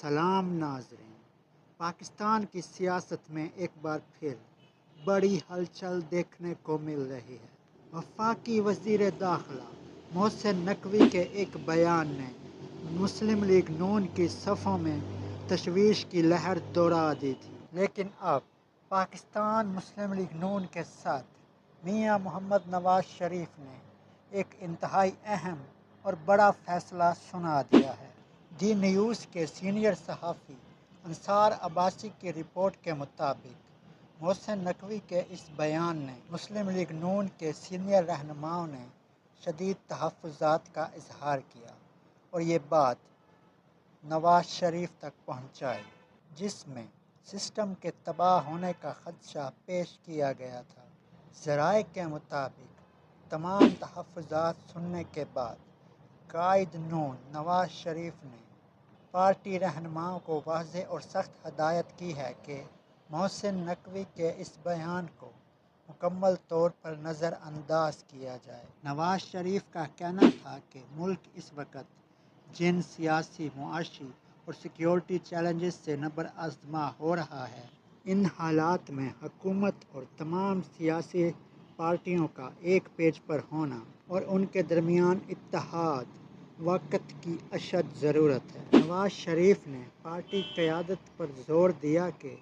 سلام ناظرین، پاکستان کی سیاست میں ایک بار پھر بڑی ہلچل دیکھنے کو مل رہی ہے۔ وفاقی وزیر داخلہ محسن نقوی کے ایک بیان نے مسلم لیگ نون کی صفوں میں تشویش کی لہر دوڑا دی تھی، لیکن اب پاکستان مسلم لیگ نون کے ساتھ میاں محمد نواز شریف نے ایک انتہائی اہم اور بڑا فیصلہ سنا دیا ہے۔ دی نیوز کے سینئر صحافی انصار عباسی کی رپورٹ کے مطابق محسن نقوی کے اس بیان نے مسلم لیگ نون کے سینئر رہنماؤں نے شدید تحفظات کا اظہار کیا اور یہ بات نواز شریف تک پہنچائی، جس میں سسٹم کے تباہ ہونے کا خدشہ پیش کیا گیا تھا۔ ذرائع کے مطابق تمام تحفظات سننے کے بعد قائد نون نواز شریف نے پارٹی رہنماؤں کو واضح اور سخت ہدایت کی ہے کہ محسن نقوی کے اس بیان کو مکمل طور پر نظر انداز کیا جائے۔ نواز شریف کا کہنا تھا کہ ملک اس وقت جن سیاسی، معاشی اور سیکیورٹی چیلنجز سے نبرآزما ہو رہا ہے، ان حالات میں حکومت اور تمام سیاسی پارٹیوں کا ایک پیج پر ہونا اور ان کے درمیان اتحاد وقت کی اشد ضرورت ہے۔ نواز شریف نے پارٹی قیادت پر زور دیا کہ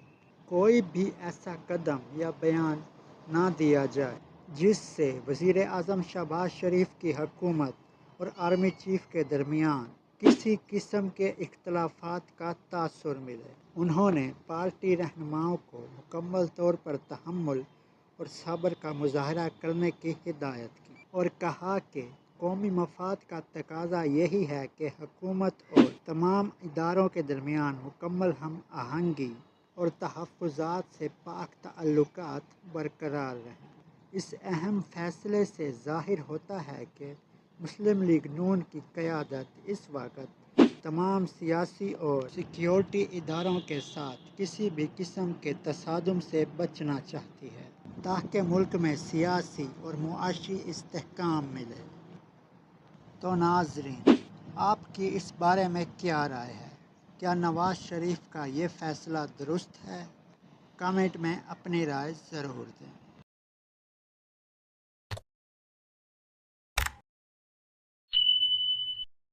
کوئی بھی ایسا قدم یا بیان نہ دیا جائے جس سے وزیر اعظم شہباز شریف کی حکومت اور آرمی چیف کے درمیان کسی قسم کے اختلافات کا تاثر ملے۔ انہوں نے پارٹی رہنماؤں کو مکمل طور پر تحمل اور صبر کا مظاہرہ کرنے کی ہدایت کی اور کہا کہ قومی مفاد کا تقاضا یہی ہے کہ حکومت اور تمام اداروں کے درمیان مکمل ہم آہنگی اور تحفظات سے پاک تعلقات برقرار رہیں۔ اس اہم فیصلے سے ظاہر ہوتا ہے کہ مسلم لیگ نون کی قیادت اس وقت تمام سیاسی اور سیکیورٹی اداروں کے ساتھ کسی بھی قسم کے تصادم سے بچنا چاہتی ہے تاکہ ملک میں سیاسی اور معاشی استحکام ملے۔ تو ناظرین، آپ کی اس بارے میں کیا رائے ہے؟ کیا نواز شریف کا یہ فیصلہ درست ہے؟ کمنٹ میں اپنی رائے ضرور دیں۔